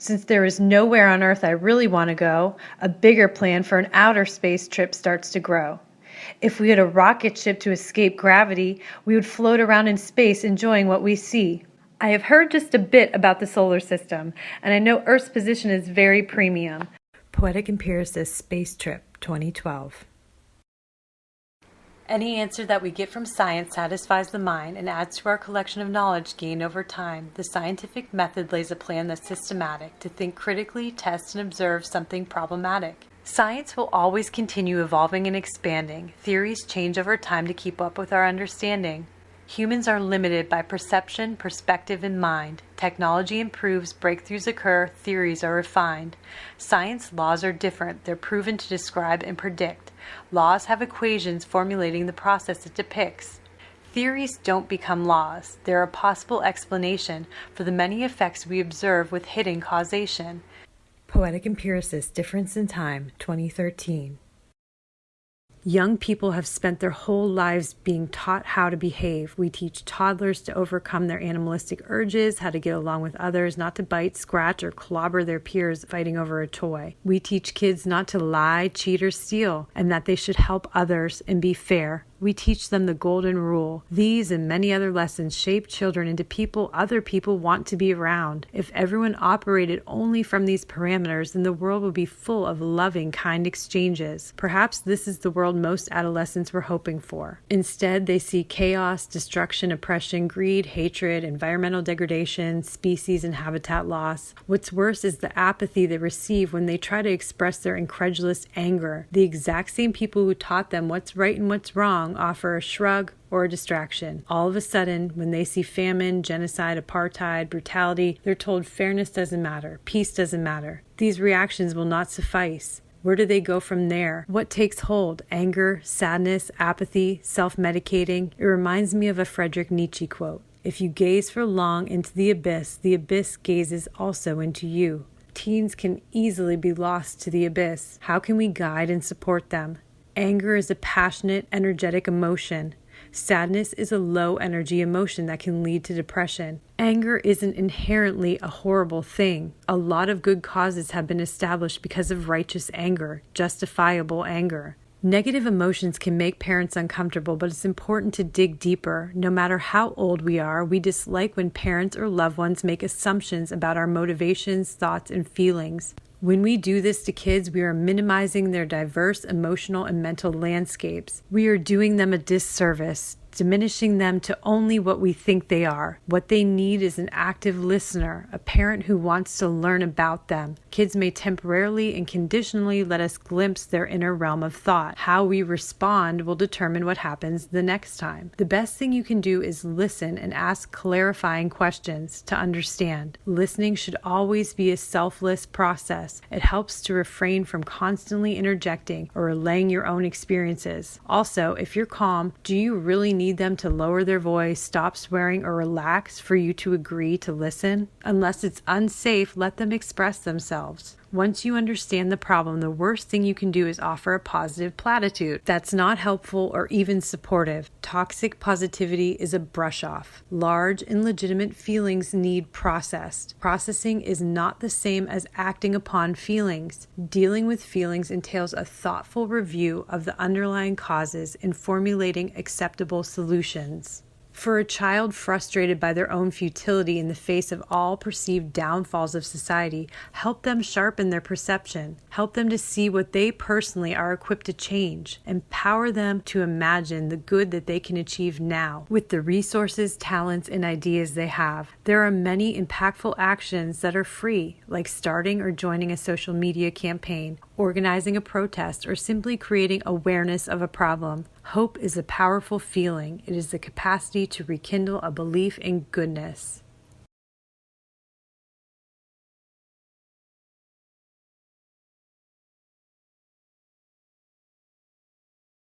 Since there is nowhere on Earth I really want to go, a bigger plan for an outer space trip starts to grow. If we had a rocket ship to escape gravity, we would float around in space enjoying what we see. I have heard just a bit about the solar system, and I know Earth's position is very premium. Poetic Empiricist Space Trip 2012. Any answer that we get from science satisfies the mind and adds to our collection of knowledge gained over time. The scientific method lays a plan that's systematic, to think critically, test, and observe something problematic. Science will always continue evolving and expanding. Theories change over time to keep up with our understanding. Humans are limited by perception, perspective, and mind. Technology improves, breakthroughs occur, theories are refined. Science laws are different. They're proven to describe and predict. Laws have equations formulating the process it depicts. Theories don't become laws. They're a possible explanation for the many effects we observe with hidden causation. Poetic Empiricist, Difference in Time, 2013. Young people have spent their whole lives being taught how to behave. We teach toddlers to overcome their animalistic urges, how to get along with others, not to bite, scratch, or clobber their peers fighting over a toy. We teach kids not to lie, cheat, or steal, and that they should help others and be fair. We teach them the golden rule. These and many other lessons shape children into people other people want to be around. If everyone operated only from these parameters, then the world would be full of loving, kind exchanges. Perhaps this is the world most adolescents were hoping for. Instead, they see chaos, destruction, oppression, greed, hatred, environmental degradation, species and habitat loss. What's worse is the apathy they receive when they try to express their incredulous anger. The exact same people who taught them what's right and what's wrong offer a shrug or a distraction. All of a sudden, when they see famine, genocide, apartheid, brutality, they're told fairness doesn't matter, peace doesn't matter. These reactions will not suffice. Where do they go from there? What takes hold? Anger, sadness, apathy, self-medicating? It reminds me of a Friedrich Nietzsche quote. If you gaze for long into the abyss gazes also into you. Teens can easily be lost to the abyss. How can we guide and support them? Anger is a passionate, energetic emotion. Sadness is a low-energy emotion that can lead to depression. Anger isn't inherently a horrible thing. A lot of good causes have been established because of righteous anger, justifiable anger. Negative emotions can make parents uncomfortable, but it's important to dig deeper. No matter how old we are, we dislike when parents or loved ones make assumptions about our motivations, thoughts, and feelings. When we do this to kids, we are minimizing their diverse emotional and mental landscapes. We are doing them a disservice, diminishing them to only what we think they are. What they need is an active listener, a parent who wants to learn about them. Kids may temporarily and conditionally let us glimpse their inner realm of thought. How we respond will determine what happens the next time. The best thing you can do is listen and ask clarifying questions to understand. Listening should always be a selfless process. It helps to refrain from constantly interjecting or relaying your own experiences. Also, if you're calm, do you really need them to lower their voice, stop swearing, or relax for you to agree to listen? Unless it's unsafe, let them express themselves. Once you understand the problem, the worst thing you can do is offer a positive platitude. That's not helpful or even supportive. Toxic positivity is a brush-off. Large and legitimate feelings need processed. Processing is not the same as acting upon feelings. Dealing with feelings entails a thoughtful review of the underlying causes and formulating acceptable solutions. For a child frustrated by their own futility in the face of all perceived downfalls of society, help them sharpen their perception. Help them to see what they personally are equipped to change. Empower them to imagine the good that they can achieve now with the resources, talents, and ideas they have. There are many impactful actions that are free, like starting or joining a social media campaign, organizing a protest, or simply creating awareness of a problem. Hope is a powerful feeling. It is the capacity to rekindle a belief in goodness.